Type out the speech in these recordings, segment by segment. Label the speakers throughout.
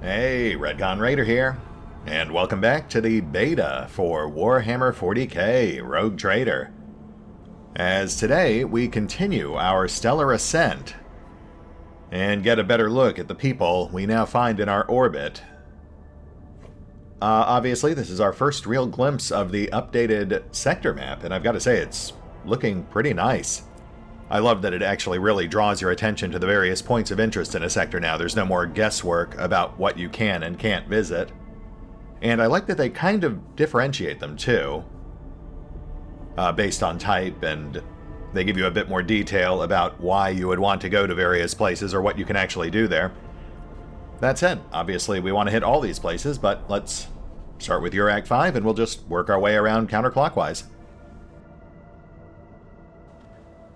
Speaker 1: Hey, RetconRaider here, and welcome back to the beta for Warhammer 40k Rogue Trader. As today we continue our stellar ascent and get a better look at the people we now find in our orbit. Obviously this is our first real glimpse of the updated sector map, and I've got to say it's looking pretty nice. I love that it actually really draws your attention to the various points of interest in a sector now. There's no more guesswork about what you can and can't visit. And I like that they kind of differentiate them too, based on type, and they give you a bit more detail about why you would want to go to various places or what you can actually do there. That said, obviously we want to hit all these places, but let's start with Eurac 5 and we'll just work our way around counterclockwise.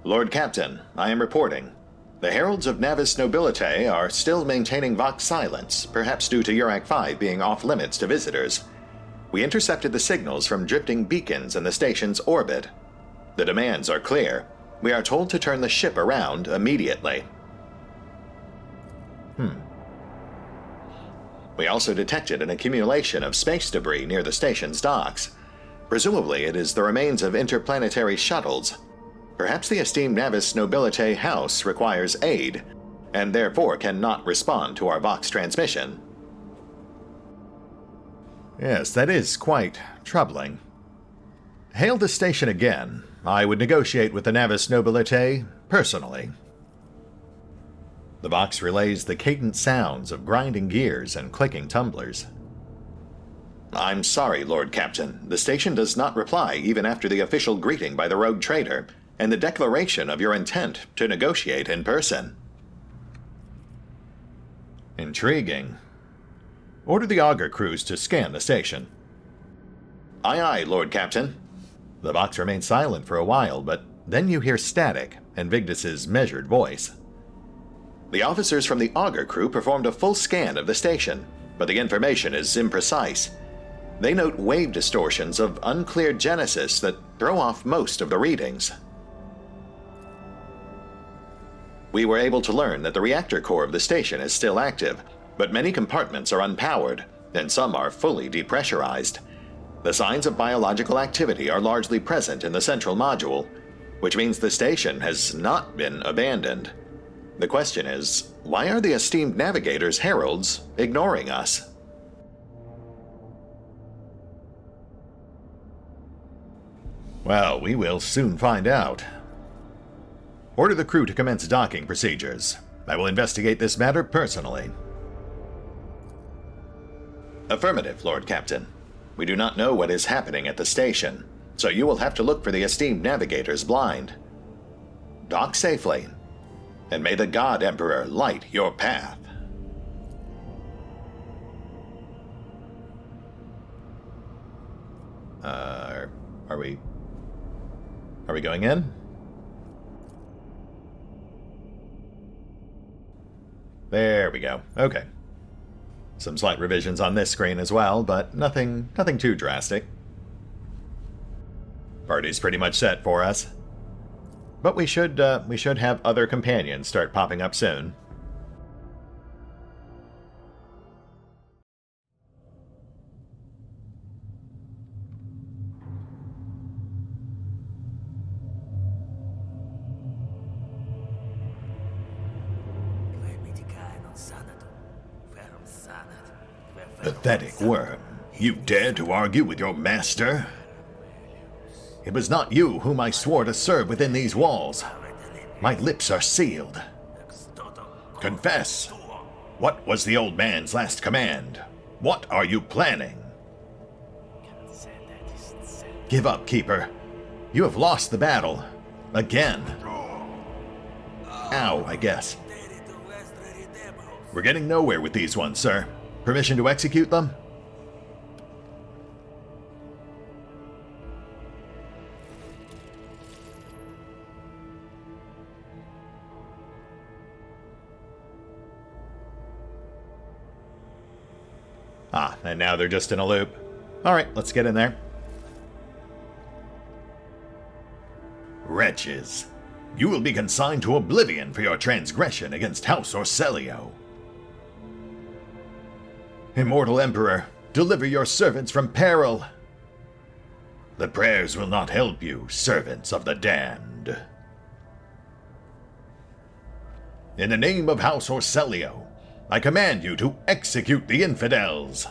Speaker 1: Lord Captain, I am reporting. The heralds of Navis Nobilite are still maintaining Vox silence, perhaps due to Eurac 5 being off-limits to visitors. We intercepted the signals from drifting beacons in the station's orbit. The demands are clear. We are told to turn the ship around immediately. We also detected an accumulation of space debris near the station's docks. Presumably it is the remains of interplanetary shuttles. Perhaps the esteemed Navis Nobilite House requires aid, and therefore cannot respond to our Vox transmission. Yes, that is quite troubling. Hail the station again. I would negotiate with the Navis Nobilite personally. The Vox relays the cadent sounds of grinding gears and clicking tumblers. I'm sorry, Lord Captain. The station does not reply even after the official greeting by the Rogue Trader and the declaration of your intent to negotiate in person. Intriguing. Order the auger crews to scan the station. Aye aye, Lord Captain. The Vox remains silent for a while, but then you hear static and Vigdis's measured voice. The officers from the auger crew performed a full scan of the station, but the information is imprecise. They note wave distortions of unclear genesis that throw off most of the readings. We were able to learn that the reactor core of the station is still active, but many compartments are unpowered, and some are fully depressurized. The signs of biological activity are largely present in the central module, which means the station has not been abandoned. The question is, why are the esteemed navigator's heralds ignoring us? Well, we will soon find out. Order the crew to commence docking procedures. I will investigate this matter personally. Affirmative, Lord Captain. We do not know what is happening at the station, so you will have to look for the esteemed navigator's blind. Dock safely, and may the God Emperor light your path. Are we going in? There we go. Okay. Some slight revisions on this screen as well, but nothing too drastic. Party's pretty much set for us. But we should have other companions start popping up soon. Pathetic worm. You dare to argue with your master? It was not you whom I swore to serve within these walls. My lips are sealed. Confess. What was the old man's last command? What are you planning? Give up, Keeper. You have lost the battle. Again. Ow, I guess. We're getting nowhere with these ones, sir. Permission to execute them? And now they're just in a loop. Alright, let's get in there. Wretches, you will be consigned to oblivion for your transgression against House Orselio. Immortal Emperor, deliver your servants from peril. The prayers will not help you, servants of the damned. In the name of House Exsellsior, I command you to execute the infidels.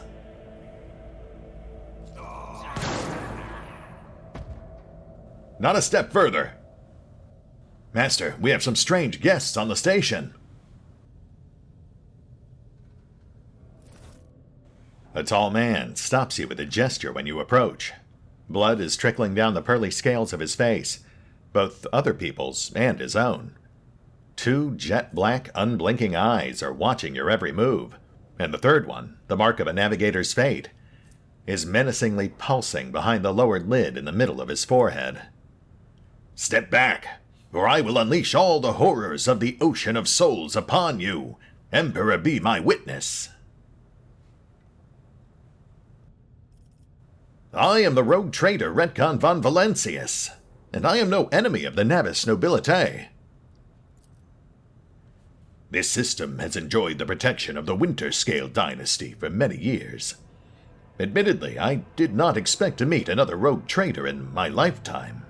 Speaker 1: Not a step further. Master, we have some strange guests on the station. A tall man stops you with a gesture when you approach. Blood is trickling down the pearly scales of his face, both other people's and his own. 2 jet-black, unblinking eyes are watching your every move, and the third one, the mark of a navigator's fate, is menacingly pulsing behind the lowered lid in the middle of his forehead. Step back, or I will unleash all the horrors of the ocean of souls upon you. Emperor, be my witness. I am the rogue traitor Retcon von Valentius, and I am no enemy of the Navis nobility. This system has enjoyed the protection of the Winterscale dynasty for many years. Admittedly, I did not expect to meet another rogue traitor in my lifetime.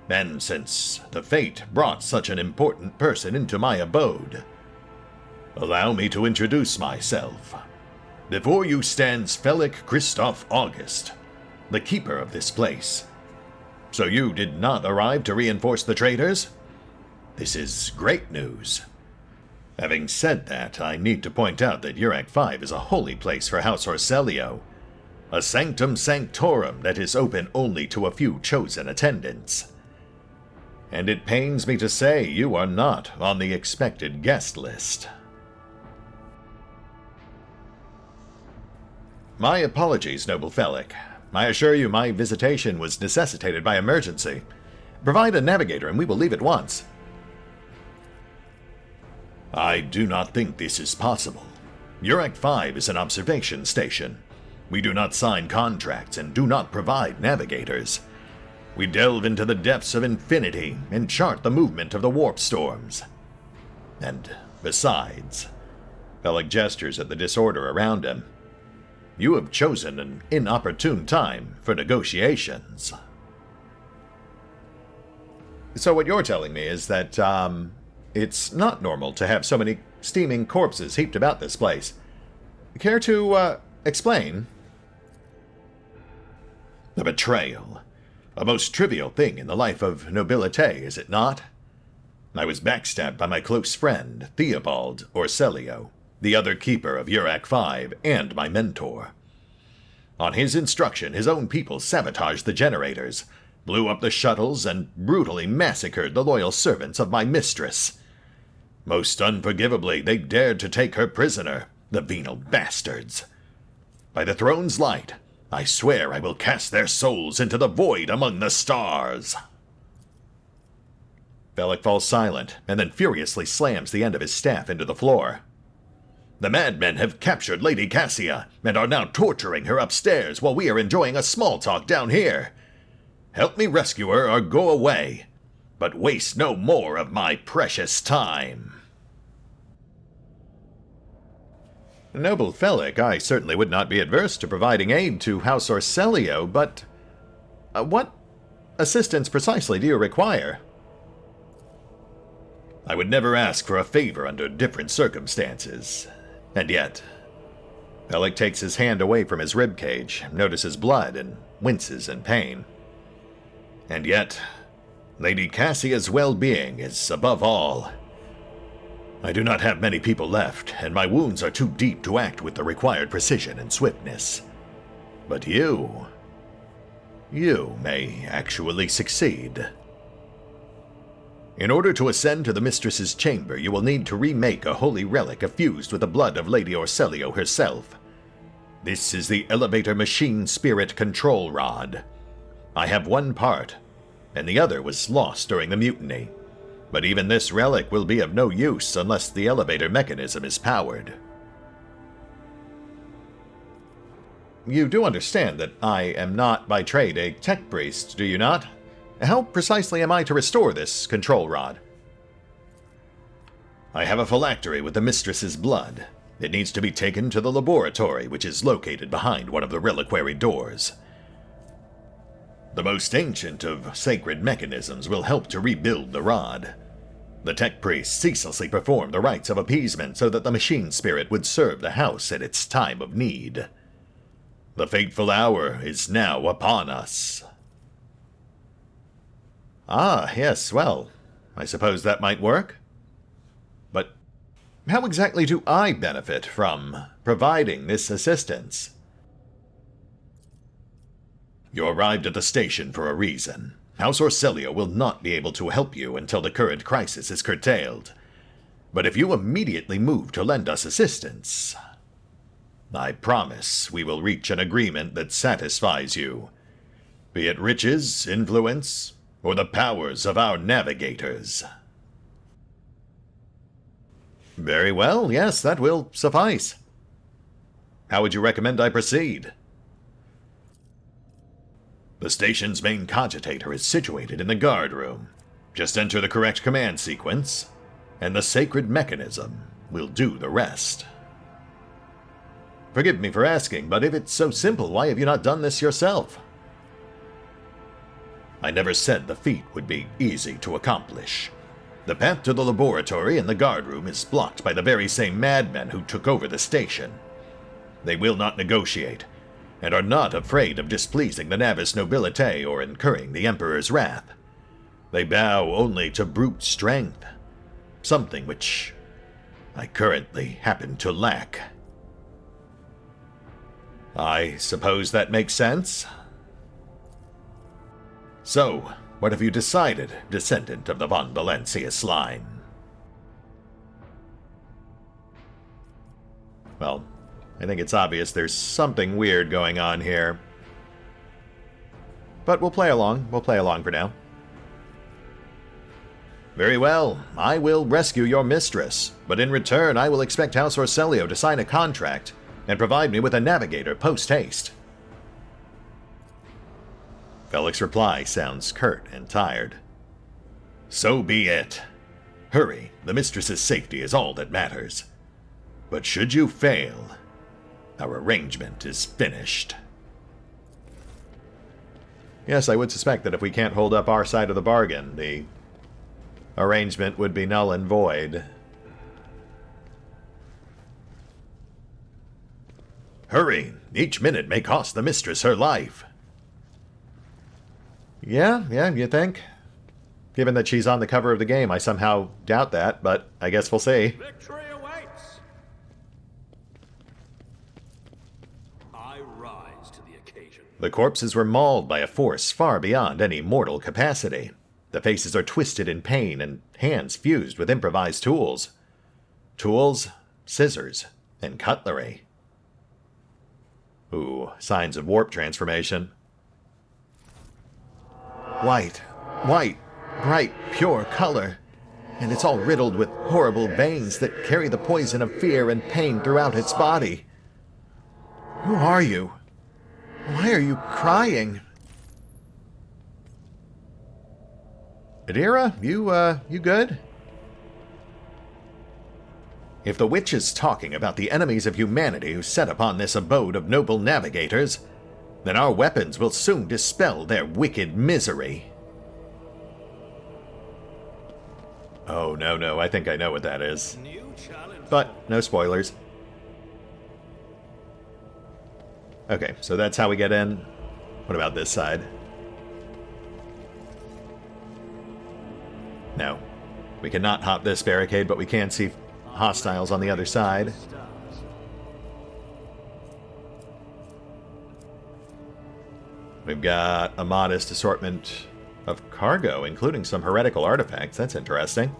Speaker 1: And since the fate brought such an important person into my abode, allow me to introduce myself. Before you stands Felix Christoph August, the keeper of this place. So you did not arrive to reinforce the traitors? This is great news. Having said that, I need to point out that Eurac 5 is a holy place for House Exsellsior, a sanctum sanctorum that is open only to a few chosen attendants. And it pains me to say you are not on the expected guest list. My apologies, noble Felix. I assure you my visitation was necessitated by emergency. Provide a navigator and we will leave at once. I do not think this is possible. Eurac 5 is an observation station. We do not sign contracts and do not provide navigators. We delve into the depths of infinity and chart the movement of the warp storms. And besides, Felix gestures at the disorder around him. You have chosen an inopportune time for negotiations. So what you're telling me is that, it's not normal to have so many steaming corpses heaped about this place. Care to, explain? A betrayal. A most trivial thing in the life of nobility, is it not? I was backstabbed by my close friend, Theobald Exsellsior, the other keeper of Eurac 5, and my mentor. On his instruction, his own people sabotaged the generators, blew up the shuttles, and brutally massacred the loyal servants of my mistress. Most unforgivably, they dared to take her prisoner, the venal bastards. By the throne's light, I swear I will cast their souls into the void among the stars. Felix falls silent, and then furiously slams the end of his staff into the floor. The madmen have captured Lady Cassia, and are now torturing her upstairs while we are enjoying a small talk down here. Help me rescue her or go away, but waste no more of my precious time. Noble Felix, I certainly would not be adverse to providing aid to House Exsellsior, but what assistance precisely do you require? I would never ask for a favor under different circumstances. And yet, Felix takes his hand away from his ribcage, notices blood, and winces in pain. And yet, Lady Cassia's well-being is above all. I do not have many people left, and my wounds are too deep to act with the required precision and swiftness. But you may actually succeed. In order to ascend to the mistress's chamber, you will need to remake a holy relic effused with the blood of Lady Exsellsior herself. This is the elevator machine spirit control rod. I have one part, and the other was lost during the mutiny. But even this relic will be of no use unless the elevator mechanism is powered. You do understand that I am not by trade a tech priest, do you not? How precisely am I to restore this control rod? I have a phylactery with the mistress's blood. It needs to be taken to the laboratory, which is located behind one of the reliquary doors. The most ancient of sacred mechanisms will help to rebuild the rod. The tech priests ceaselessly perform the rites of appeasement so that the machine spirit would serve the house at its time of need. The fateful hour is now upon us. Ah, yes, well, I suppose that might work. But how exactly do I benefit from providing this assistance? You arrived at the station for a reason. House Exsellsior will not be able to help you until the current crisis is curtailed. But if you immediately move to lend us assistance, I promise we will reach an agreement that satisfies you, be it riches, influence, or the powers of our navigators. Very well, yes, that will suffice. How would you recommend I proceed? The station's main cogitator is situated in the guard room. Just enter the correct command sequence, and the sacred mechanism will do the rest. Forgive me for asking, but if it's so simple, why have you not done this yourself? I never said the feat would be easy to accomplish. The path to the laboratory and the guard room is blocked by the very same madmen who took over the station. They will not negotiate, and are not afraid of displeasing the Navis nobility or incurring the Emperor's wrath. They bow only to brute strength, something which I currently happen to lack. I suppose that makes sense? So, what have you decided, descendant of the von Valencius line? Well, I think it's obvious there's something weird going on here. But we'll play along. We'll play along for now. Very well. I will rescue your mistress, but in return I will expect House Exsellsior to sign a contract and provide me with a navigator post-haste. Felix's reply sounds curt and tired. So be it. Hurry, the mistress's safety is all that matters. But should you fail, our arrangement is finished. Yes, I would suspect that if we can't hold up our side of the bargain, the arrangement would be null and void. Hurry! Each minute may cost the mistress her life. Yeah, you think? Given that she's on the cover of the game, I somehow doubt that, but I guess we'll see.
Speaker 2: Victory awaits! I rise to the occasion.
Speaker 1: The corpses were mauled by a force far beyond any mortal capacity. The faces are twisted in pain and hands fused with improvised tools. Tools, scissors, and cutlery. Ooh, signs of warp transformation. White, bright, pure color. And it's all riddled with horrible veins that carry the poison of fear and pain throughout its body. Who are you? Why are you crying? Adira, you good? If the witch is talking about the enemies of humanity who set upon this abode of noble navigators, then our weapons will soon dispel their wicked misery. Oh, no, I think I know what that is. But, no spoilers. Okay, so that's how we get in. What about this side? No. We cannot hop this barricade, but we can see hostiles on the other side. We've got a modest assortment of cargo, including some heretical artifacts. That's interesting.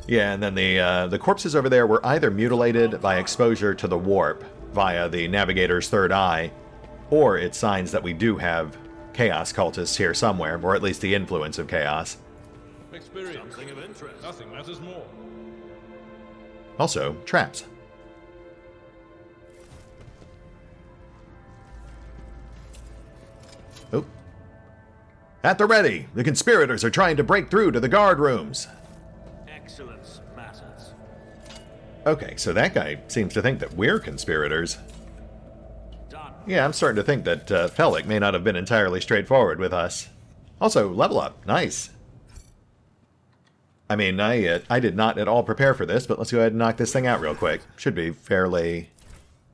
Speaker 1: Yeah, and then the corpses over there were either mutilated by exposure to the warp via the Navigator's third eye, or it signs that we do have Chaos cultists here somewhere, or at least the influence of Chaos.
Speaker 3: Experience. Something of interest. Nothing matters more.
Speaker 1: Also, traps. Oh. At the ready! The conspirators are trying to break through to the guard rooms.
Speaker 2: Excellence matters.
Speaker 1: Okay, so that guy seems to think that we're conspirators.
Speaker 2: Done.
Speaker 1: Yeah, I'm starting to think that Felix may not have been entirely straightforward with us. Also, level up. Nice. I mean, I did not at all prepare for this, but let's go ahead and knock this thing out real quick. Should be fairly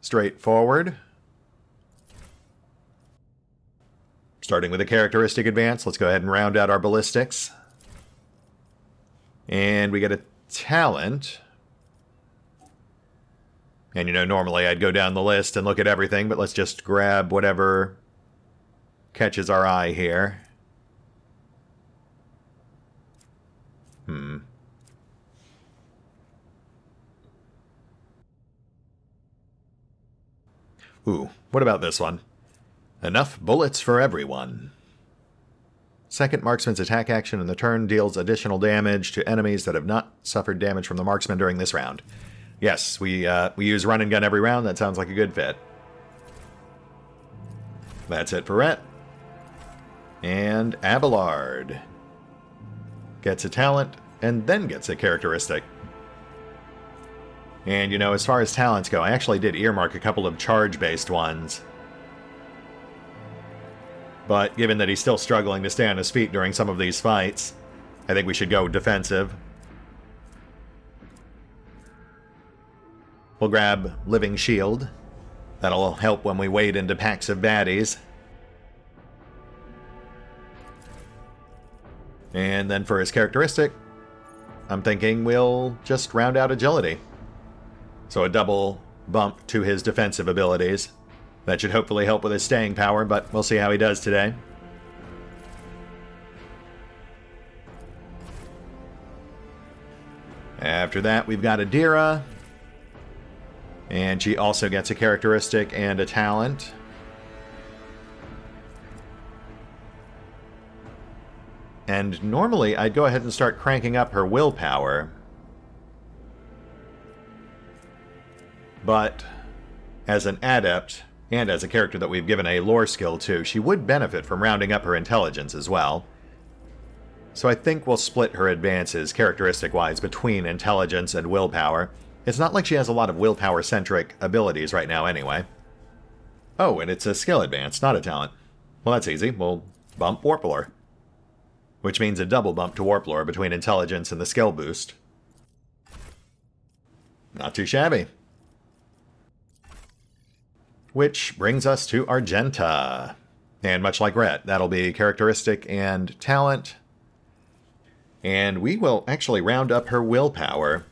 Speaker 1: straightforward. Starting with a characteristic advance, let's go ahead and round out our ballistics. And we get a talent. And you know, normally I'd go down the list and look at everything, but let's just grab whatever catches our eye here. Ooh, what about this one? Enough bullets for everyone. Second marksman's attack action in the turn deals additional damage to enemies that have not suffered damage from the marksman during this round. Yes, we use run and gun every round. That sounds like a good fit. That's it for Rhett. And Abelard gets a talent and then gets a characteristic. And you know, as far as talents go, I actually did earmark a couple of charge-based ones. But given that he's still struggling to stay on his feet during some of these fights, I think we should go defensive. We'll grab Living Shield. That'll help when we wade into packs of baddies. And then for his characteristic, I'm thinking we'll just round out agility. So a double bump to his defensive abilities. That should hopefully help with his staying power, but we'll see how he does today. After that, we've got Adira. And she also gets a characteristic and a talent. And normally, I'd go ahead and start cranking up her willpower. But as an adept, and as a character that we've given a lore skill to, she would benefit from rounding up her intelligence as well. So I think we'll split her advances, characteristic-wise, between intelligence and willpower. It's not like she has a lot of willpower-centric abilities right now anyway. Oh, and it's a skill advance, not a talent. Well, that's easy. We'll bump Warplore. Which means a double bump to Warplore between intelligence and the skill boost. Not too shabby. Which brings us to Argenta. And much like Rhett, that'll be characteristic and talent. And we will actually round up her willpower,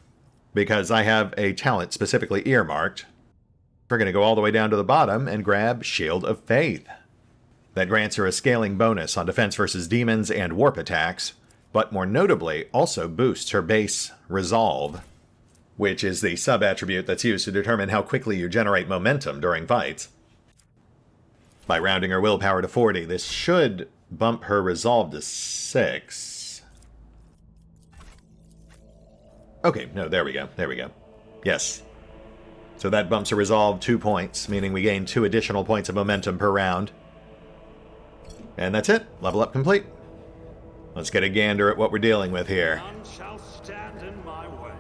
Speaker 1: because I have a talent specifically earmarked. We're going to go all the way down to the bottom and grab Shield of Faith. That grants her a scaling bonus on defense versus demons and warp attacks, but more notably also boosts her base resolve, which is the sub-attribute that's used to determine how quickly you generate momentum during fights. By rounding her willpower to 40, this should bump her resolve to 6. Okay, no, there we go, there we go. Yes. So that bumps her resolve 2 points, meaning we gain 2 additional points of momentum per round. And that's it, level up complete. Let's get a gander at what we're dealing with here.
Speaker 2: None shall stand in my way.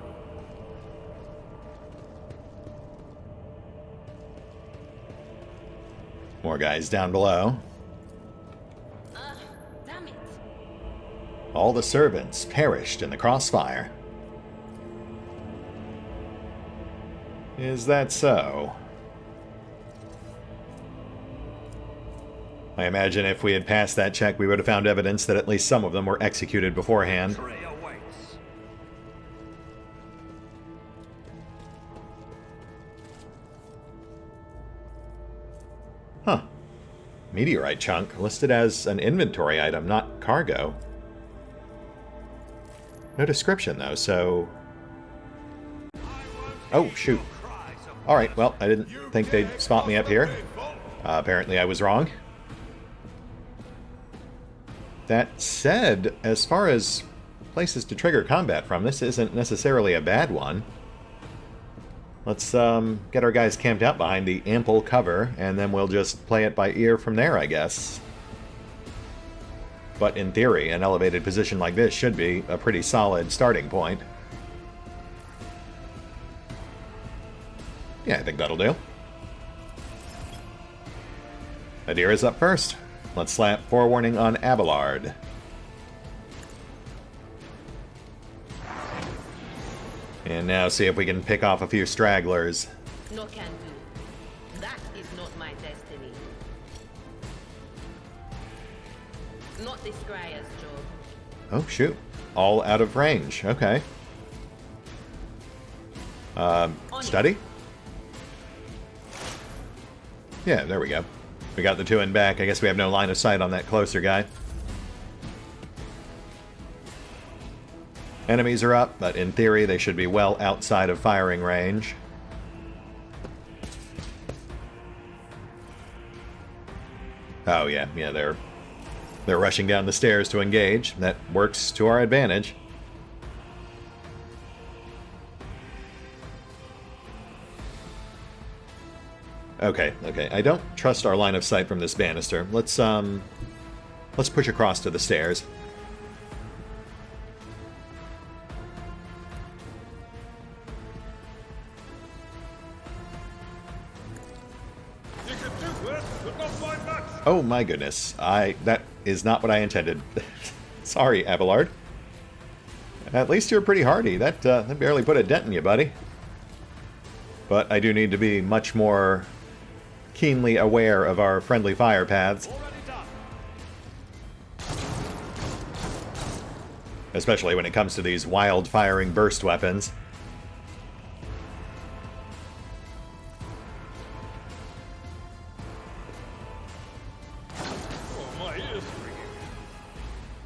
Speaker 1: More guys down below.
Speaker 4: Damn it.
Speaker 1: All the servants perished in the crossfire. Is that so? I imagine if we had passed that check, we would have found evidence that at least some of them were executed beforehand.
Speaker 2: Prey awaits.
Speaker 1: Huh. Meteorite chunk listed as an inventory item, not cargo. No description, though, so... Oh, shoot. Alright, well, I didn't think they'd spot me up here. Apparently I was wrong. That said, as far as places to trigger combat from, this isn't necessarily a bad one. Let's get our guys camped out behind the ample cover, and then we'll just play it by ear from there, I guess. But in theory, an elevated position like this should be a pretty solid starting point. Yeah, I think that'll do. Adir is up first. Let's slap forewarning on Abelard. And now see if we can pick off a few stragglers.
Speaker 4: No can do. That is not my destiny. Not this Scryer's job.
Speaker 1: Oh, shoot. All out of range. Okay. Study? Yeah, there we go. We got the two in back. I guess we have no line of sight on that closer guy. Enemies are up, but in theory they should be well outside of firing range. Oh yeah, they're rushing down the stairs to engage. That works to our advantage. Okay. I don't trust our line of sight from this banister. Let's push across to the stairs. Oh my goodness. That is not what I intended. Sorry, Abelard. At least you're pretty hardy. That barely put a dent in you, buddy. But I do need to be much more keenly aware of our friendly fire paths. Especially when it comes to these wild-firing burst weapons.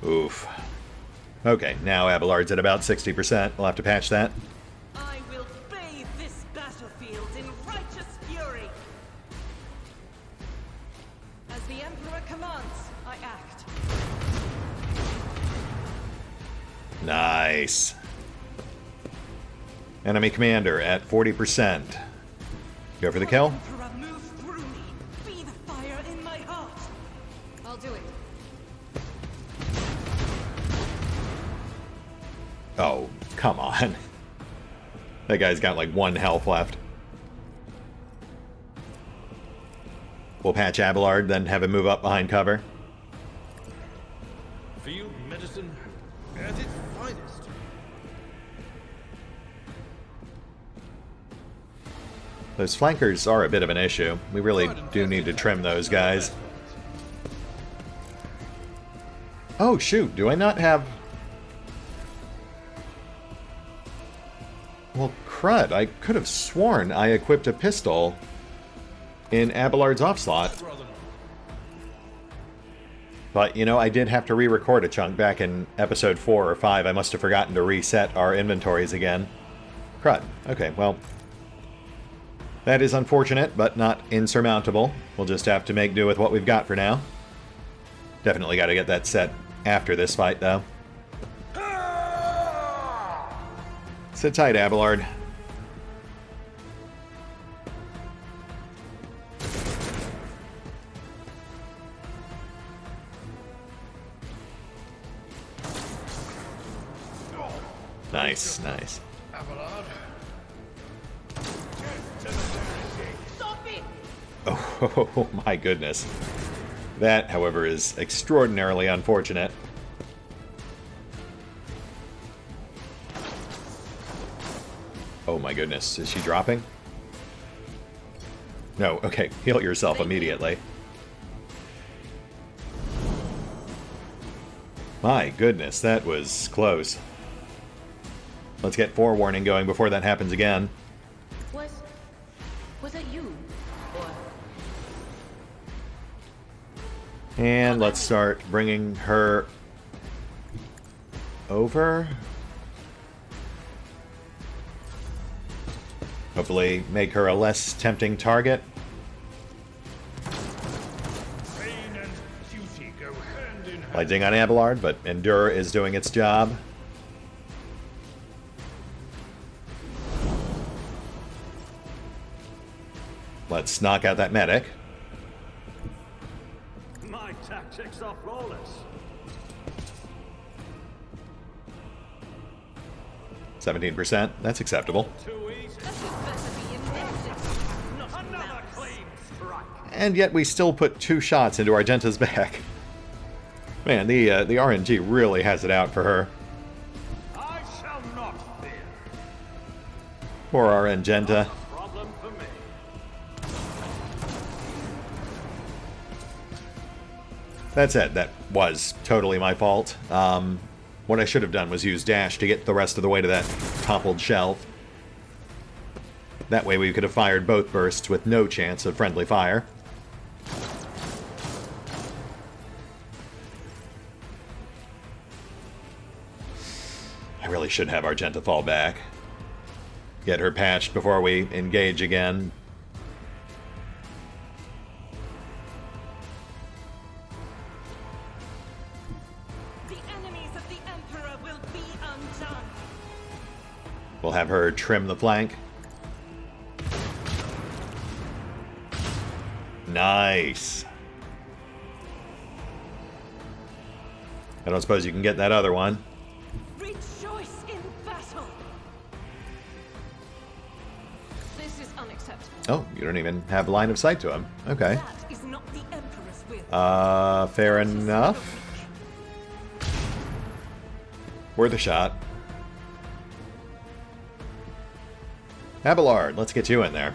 Speaker 1: Oof. Okay, now Abelard's at about 60%. We'll have to patch that.
Speaker 5: I will bathe this battlefield in righteous fury. As the Emperor commands, I act.
Speaker 1: Nice. Enemy commander at 40%. Go for the kill.
Speaker 5: Emperor, move through me. Be the fire in my heart. I'll do it.
Speaker 1: Oh, come on. That guy's got like 1 health left. We'll patch Abelard, then have him move up behind cover.
Speaker 3: Field medicine at its finest.
Speaker 1: Those flankers are a bit of an issue. We really do need to trim those guys. Oh, shoot. Do I not have... Well, crud. I could have sworn I equipped a pistol in Abelard's off slot. But, you know, I did have to re-record a chunk back in episode 4 or 5. I must have forgotten to reset our inventories again. Crud. Okay, well... That is unfortunate, but not insurmountable. We'll just have to make do with what we've got for now. Definitely got to get that set after this fight, though. Sit tight, Abelard. Nice, nice.
Speaker 3: Abelard.
Speaker 5: Stop it!
Speaker 1: Oh, my goodness. That, however, is extraordinarily unfortunate. Oh my goodness, is she dropping? No, okay, heal yourself immediately. My goodness, that was close. Let's get forewarning going before that happens again.
Speaker 4: Was it you? Or
Speaker 1: And let's start bringing her over. Hopefully make her a less tempting target.
Speaker 3: Pain and duty go hand in hand.
Speaker 1: Lightning on Abelard, but Endure is doing its job. Let's knock out that medic.
Speaker 2: My tactics are flawless.
Speaker 1: 17%, that's acceptable.
Speaker 2: Too easy.
Speaker 5: That would better be invented.
Speaker 1: And yet we still put 2 shots into Argenta's back. Man, the RNG really has it out for her.
Speaker 3: I shall not fear.
Speaker 1: Poor Argenta.
Speaker 2: Problem for me.
Speaker 1: That's it. That was totally my fault. What I should have done was use dash to get the rest of the way to that toppled shelf. That way we could have fired both bursts with no chance of friendly fire. I really should have Argenta fall back. Get her patched before we engage again.
Speaker 5: The enemies of the Emperor will be undone.
Speaker 1: We'll have her trim the flank. Nice. I don't suppose you can get that other one.
Speaker 5: Rejoice in battle.
Speaker 6: This is unacceptable.
Speaker 1: Oh, you don't even have line of sight to him. Okay.
Speaker 5: That is not the Emperor's will.
Speaker 1: Fair enough. Worth a shot. Abelard, let's get you in there.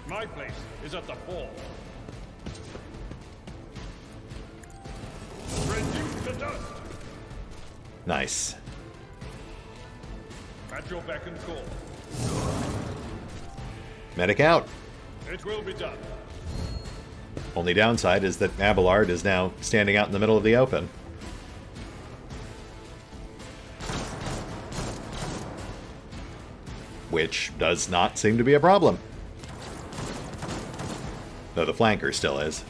Speaker 3: My place is at the fore. Reduce to dust.
Speaker 1: Nice.
Speaker 3: At your beck and call.
Speaker 1: Medic out.
Speaker 3: It will be done.
Speaker 1: Only downside is that Abelard is now standing out in the middle of the open. Which does not seem to be a problem. Though the flanker still is.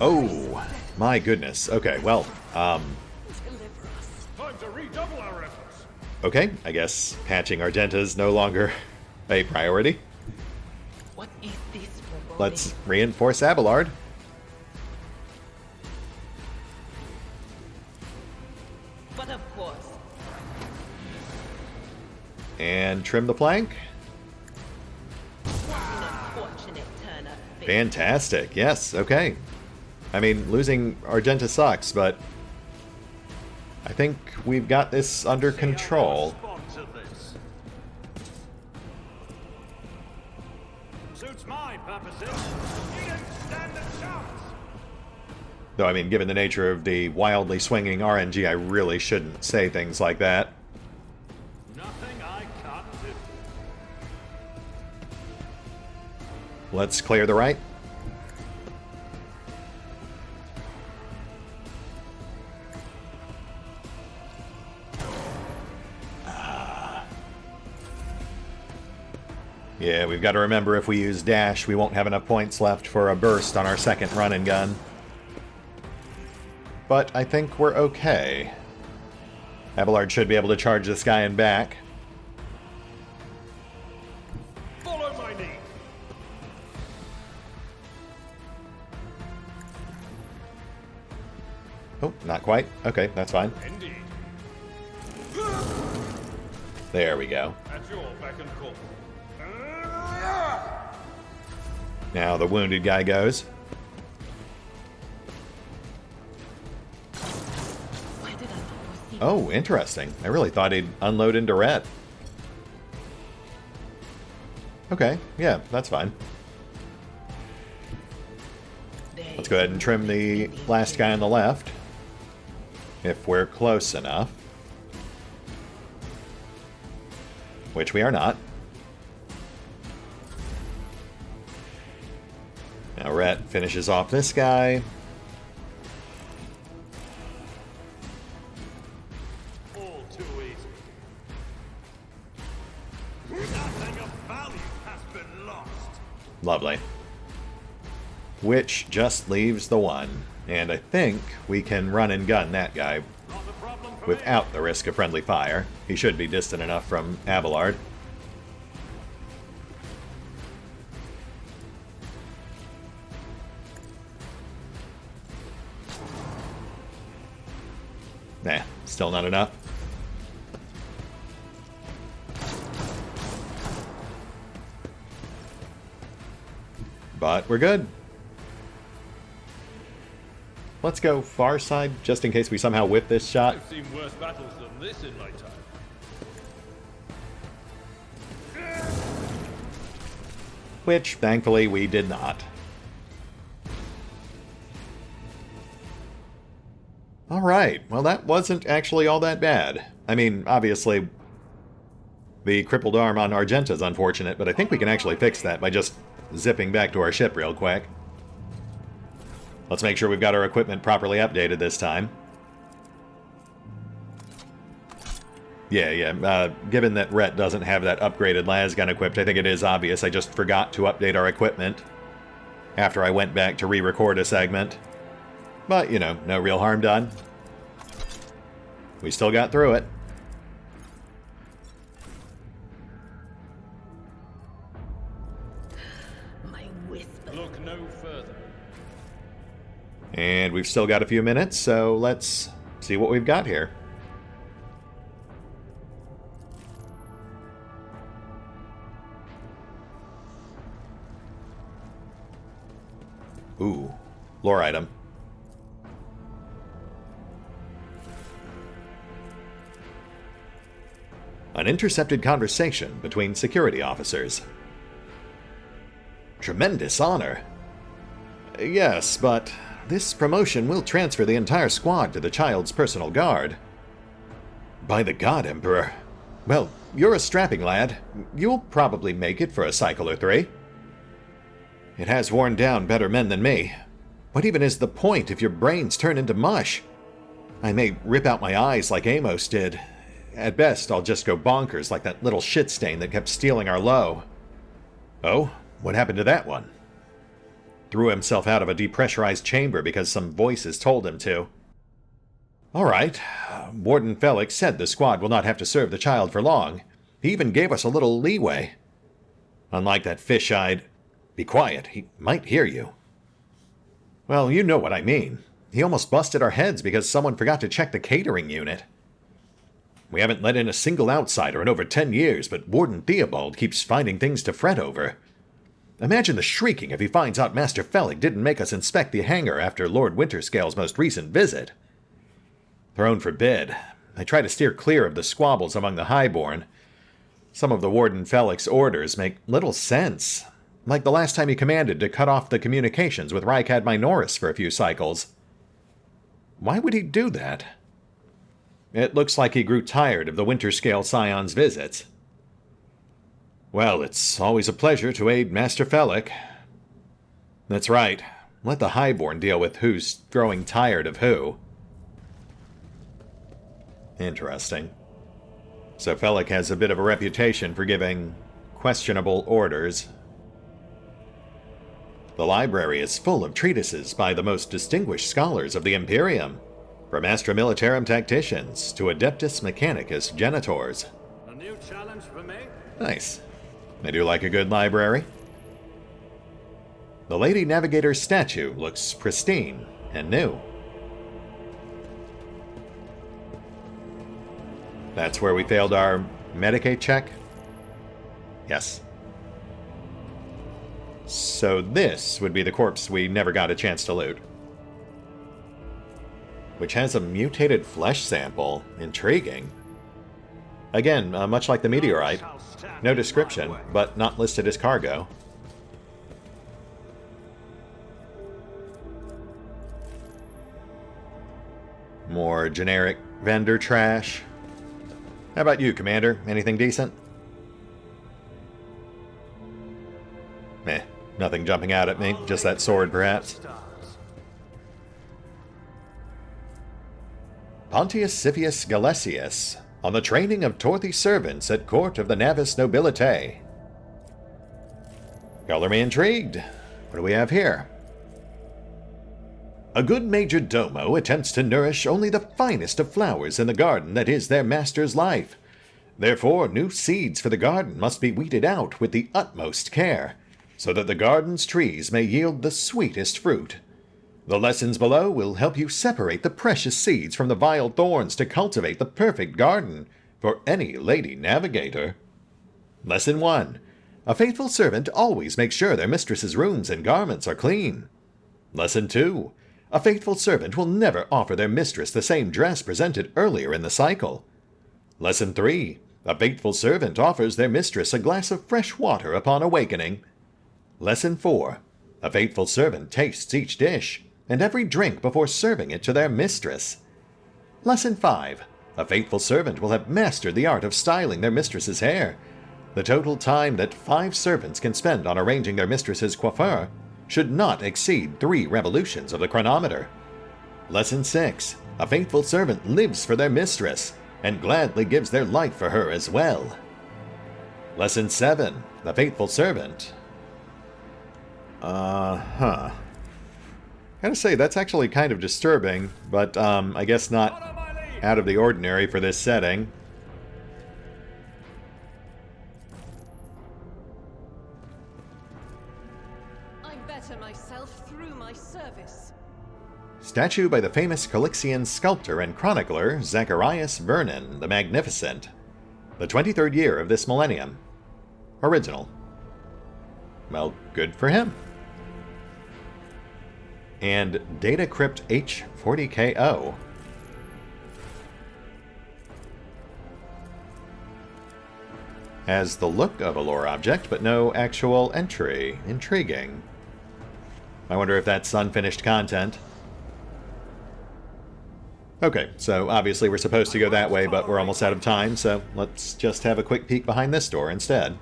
Speaker 1: Oh, my goodness. Okay, well,
Speaker 3: Time to redouble our efforts.
Speaker 1: okay, I guess patching Argenta is no longer a priority.
Speaker 4: What is this for?
Speaker 1: Let's reinforce Abelard.
Speaker 4: But of course.
Speaker 1: And trim the flank.
Speaker 4: What an unfortunate turn of fate.
Speaker 1: Fantastic. Yes, okay. I mean, losing Argenta sucks, but I think we've got this under control.
Speaker 2: Respond to this. Suits my purposes.
Speaker 3: You didn't stand a chance.
Speaker 1: Though, I mean, given the nature of the wildly swinging RNG, I really shouldn't say things like that.
Speaker 2: Nothing I can't do.
Speaker 1: Let's clear the right. Yeah, we've got to remember if we use dash, we won't have enough points left for a burst on our second run and gun. But I think we're okay. Abelard should be able to charge this guy in back.
Speaker 3: Follow my lead.
Speaker 1: Oh, not quite. Okay, that's fine.
Speaker 3: Indeed.
Speaker 1: There we go.
Speaker 3: At your beck and call.
Speaker 1: Now the wounded guy goes.
Speaker 4: Why did I not foresee
Speaker 1: Oh, interesting. I really thought he'd unload into red. Okay, yeah, that's fine.
Speaker 4: this?
Speaker 1: Let's go ahead and trim the last guy on the left. If we're close enough. Which we are not. Now Rhett finishes off this guy.
Speaker 2: All too easy. Nothing of value has been lost.
Speaker 1: Lovely. Which just leaves the one. And I think we can run and gun that guy
Speaker 2: Not a problem for
Speaker 1: without the risk of friendly fire. He should be distant enough from Abelard. Nah, still not enough. but we're good. Let's go far side, just in case we somehow whip this shot.
Speaker 3: I've seen worse battles than this in my time.
Speaker 1: Which, thankfully, we did not. Alright, well that wasn't actually all that bad. I mean, obviously, the crippled arm on Argenta's unfortunate, but I think we can actually fix that by just zipping back to our ship real quick. Let's make sure we've got our equipment properly updated this time. Yeah, given that Rhett doesn't have that upgraded lasgun equipped, I think it is obvious I just forgot to update our equipment after I went back to re-record a segment. But, you know, no real harm done. We still got through it.
Speaker 4: My whisper.
Speaker 3: Look no further.
Speaker 1: And we've still got a few minutes, so let's see what we've got here. Ooh, lore item. An intercepted conversation between security officers. Tremendous honor. Yes, but this promotion will transfer the entire squad to the child's personal guard. By the god, Emperor. Well, you're a strapping lad. You'll probably make it for a cycle or three. It has worn down better men than me. What even is the point if your brains turn into mush? I may rip out my eyes like Amos did. At best, I'll just go bonkers like that little shit stain that kept stealing our low. Oh, what happened to that one? Threw himself out of a depressurized chamber because some voices told him to. All right. Warden Felix said the squad will not have to serve the child for long. He even gave us a little leeway. Unlike that fish-eyed... Be quiet, he might hear you. Well, you know what I mean. He almost busted our heads because someone forgot to check the catering unit. We haven't let in a single outsider in over 10 years, but Warden Theobald keeps finding things to fret over. Imagine the shrieking if he finds out Master Felix didn't make us inspect the hangar after Lord Winterscale's most recent visit. Throne forbid. I try to steer clear of the squabbles among the highborn. Some of the Warden Felix orders make little sense. Like the last time he commanded to cut off the communications with Rykad Minoris for a few cycles. Why would he do that? It looks like he grew tired of the Winterscale Scion's visits. Well, it's always a pleasure to aid Master Felix. That's right. Let the Highborn deal with who's growing tired of who. Interesting. So Felix has a bit of a reputation for giving questionable orders. The library is full of treatises by the most distinguished scholars of the Imperium, from Astra Militarum tacticians to Adeptus Mechanicus genitors.
Speaker 2: A new challenge for me?
Speaker 1: Nice. I do like a good library. The Lady Navigator's statue looks pristine and new. That's where we failed our Medicaid check? Yes. So this would be the corpse we never got a chance to loot. Which has a mutated flesh sample. Intriguing. Again, much like the meteorite. No description, but not listed as cargo. More generic vendor trash. How about you, Commander? Anything decent? Meh. Nothing jumping out at me, just that sword, perhaps. Pontius Civius Galesius, on the training of Torthy servants at court of the Navis Nobilite. Color me intrigued. What do we have here? A good major domo attempts to nourish only the finest of flowers in the garden that is their master's life. Therefore, new seeds for the garden must be weeded out with the utmost care, so that the garden's trees may yield the sweetest fruit. The lessons below will help you separate the precious seeds from the vile thorns to cultivate the perfect garden for any lady navigator. Lesson 1. A faithful servant always makes sure their mistress's rooms and garments are clean. Lesson 2. A faithful servant will never offer their mistress the same dress presented earlier in the cycle. Lesson 3. A faithful servant offers their mistress a glass of fresh water upon awakening. Lesson 4. A faithful servant tastes each dish and every drink before serving it to their mistress. Lesson 5. A faithful servant will have mastered the art of styling their mistress's hair. The total time that 5 servants can spend on arranging their mistress's coiffure should not exceed 3 revolutions of the chronometer. Lesson 6. A faithful servant lives for their mistress and gladly gives their life for her as well. Lesson 7. A faithful servant. Gotta say, that's actually kind of disturbing, but I guess not out of the ordinary for this setting.
Speaker 6: I better myself through my service.
Speaker 1: Statue by the famous Calixian sculptor and chronicler Zacharias Vernon the Magnificent. The 23rd year of this millennium. Original. Well, good for him. And Data Crypt H40KO. Has the look of a lore object, but no actual entry. Intriguing. I wonder if that's unfinished content. Okay, so obviously we're supposed to go that way, but we're almost out of time, so let's just have a quick peek behind this door instead.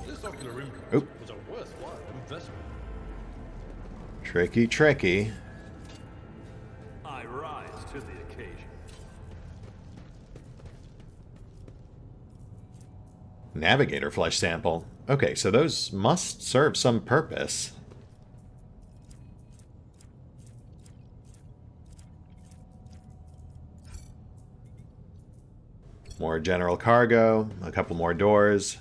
Speaker 3: This ocular implant
Speaker 1: Oop.
Speaker 3: was a worthwhile investment.
Speaker 1: Tricky, tricky.
Speaker 2: I rise to the occasion.
Speaker 1: Navigator flesh sample. Okay, so those must serve some purpose. More general cargo, a couple more doors.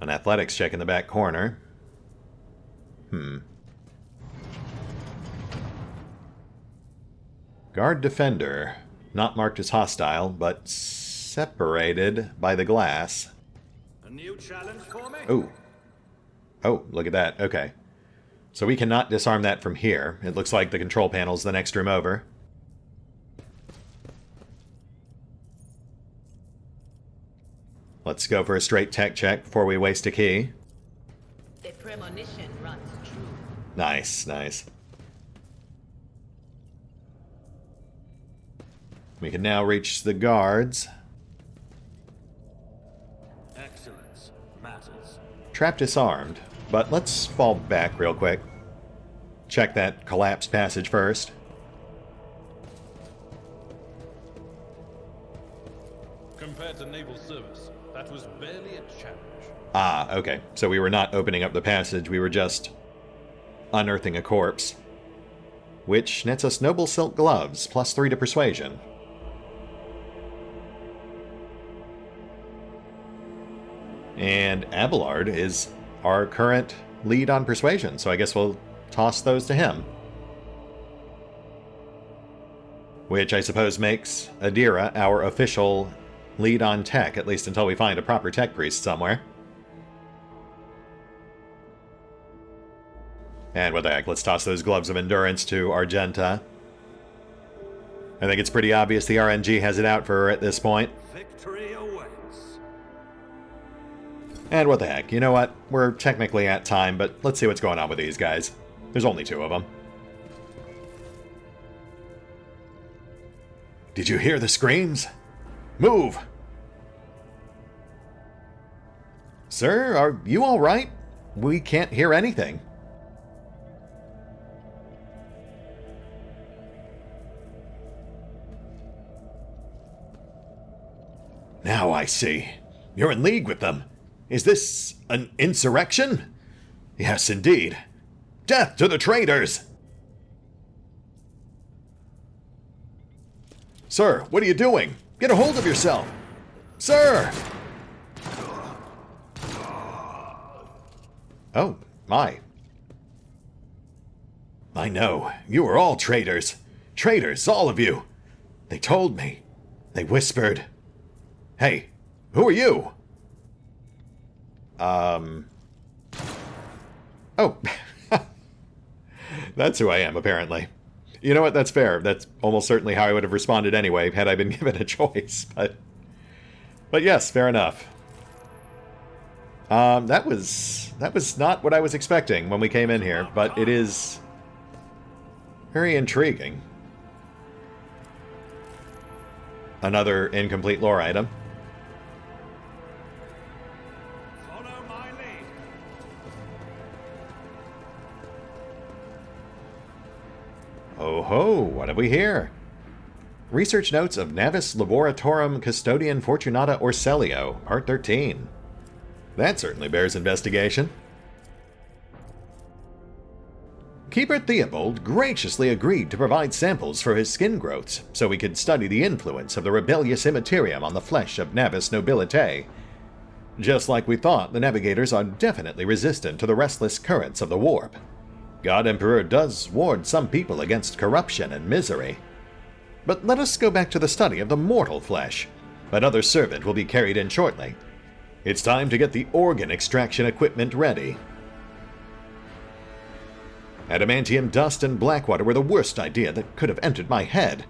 Speaker 1: An athletics check in the back corner. Guard defender. Not marked as hostile, but separated by the glass.
Speaker 2: A new challenge for me?
Speaker 1: Ooh. Oh, look at that. Okay. So we cannot disarm that from here. It looks like the control panel's the next room over. Let's go for a straight tech check before we waste a key.
Speaker 4: The premonition runs true.
Speaker 1: Nice, nice. We can now reach the guards.
Speaker 2: Excellence matters.
Speaker 1: Trap disarmed, but let's fall back real quick. Check that collapsed passage first.
Speaker 3: Compared to naval service, that was barely a challenge.
Speaker 1: Ah, okay. So we were not opening up the passage, we were just unearthing a corpse. Which nets us noble silk gloves, +3 to persuasion. And Abelard is our current lead on persuasion, so I guess we'll toss those to him. Which I suppose makes Adira our official lead on tech, at least until we find a proper tech priest somewhere. And what the heck, let's toss those gloves of endurance to Argenta. I think it's pretty obvious the RNG has it out for her at this point.
Speaker 2: Victory awaits.
Speaker 1: And what the heck, you know what? We're technically at time, but let's see what's going on with these guys. There's only 2 of them. Did you hear the screams? Move! Sir, are you all right? We can't hear anything. Now I see. You're in league with them. Is this an insurrection? Yes, indeed. Death to the traitors! Sir, what are you doing? Get a hold of yourself! Sir! Oh, my. I know. You are all traitors. Traitors, all of you. They told me. They whispered. Hey, who are you? Oh. That's who I am, apparently. You know what? That's fair. That's almost certainly how I would have responded anyway, had I been given a choice. But yes, fair enough. That was not what I was expecting when we came in here, but it is very intriguing. Another incomplete lore item.
Speaker 3: Follow my lead.
Speaker 1: Oh ho, what have we here? Research notes of Navis Laboratorum Custodian Fortunata Orselio, Part 13. That certainly bears investigation. Keeper Theobald graciously agreed to provide samples for his skin growths so we could study the influence of the rebellious immaterium on the flesh of Navis nobilite. Just like we thought, the navigators are definitely resistant to the restless currents of the warp. God Emperor does ward some people against corruption and misery. But let us go back to the study of the mortal flesh. Another servant will be carried in shortly. It's time to get the organ extraction equipment ready. Adamantium dust and blackwater were the worst idea that could have entered my head.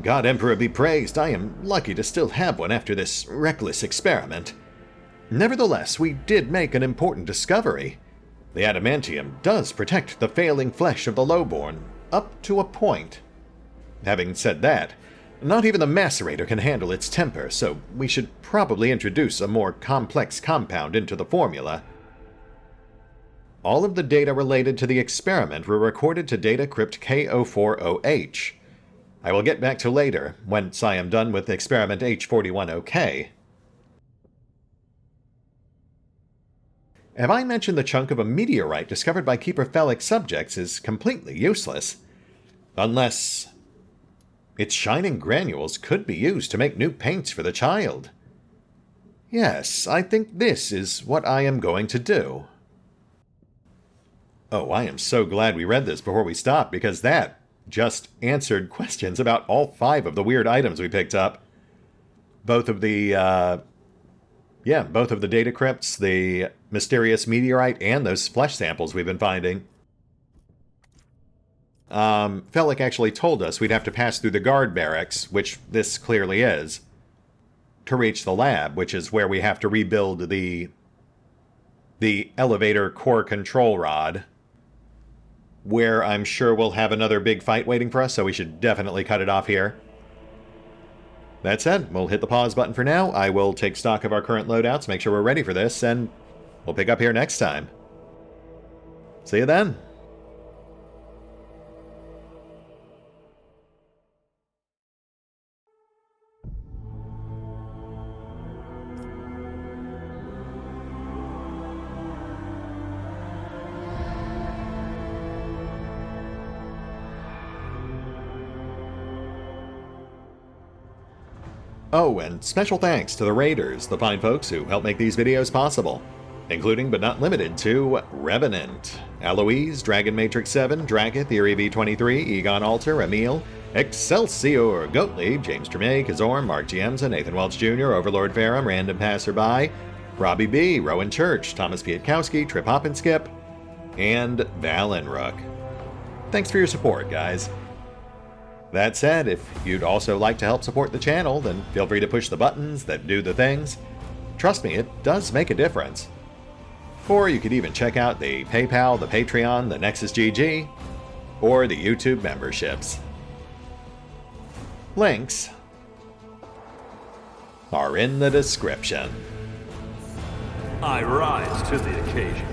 Speaker 1: God Emperor be praised, I am lucky to still have one after this reckless experiment. Nevertheless, we did make an important discovery. The adamantium does protect the failing flesh of the lowborn, up to a point. Having said that, not even the macerator can handle its temper, so we should probably introduce a more complex compound into the formula. All of the data related to the experiment were recorded to data crypt K040H. I will get back to later, once I am done with experiment H41OK. Have I mentioned the chunk of a meteorite discovered by Keeper Phallic subjects is completely useless? Unless its shining granules could be used to make new paints for the child. Yes, I think this is what I am going to do. Oh, I am so glad we read this before we stopped, because that just answered questions about all 5 of the weird items we picked up. Both of the data crypts, the mysterious meteorite, and those flesh samples we've been finding. Phallic actually told us we'd have to pass through the guard barracks, which this clearly is, to reach the lab, which is where we have to rebuild the elevator core control rod, where I'm sure we'll have another big fight waiting for us, so we should definitely cut it off here. That said, we'll hit the pause button for now. I will take stock of our current loadouts, make sure we're ready for this, and we'll pick up here next time. See you then. Oh, and special thanks to the Raiders, the fine folks who help make these videos possible, including but not limited to Revenant, Alois, Dragon Matrix 7, Drakiith, V23, EgonAlter, Emile, Exsellsior, Gottlieb, James Trimmier, Kazorm, Mark Giemza, Nathan Welch Jr., OverlordPherom, RandomPassrby, RobbyB, Rowan Church, Tomasz Piątkowski, Triphoppenskip, and Valinrook. Thanks for your support, guys. That said, if you'd also like to help support the channel, then feel free to push the buttons that do the things. Trust me, it does make a difference. Or you could even check out the PayPal, the Patreon, the Nexus GG, or the YouTube memberships. Links are in the description.
Speaker 2: I rise to the occasion.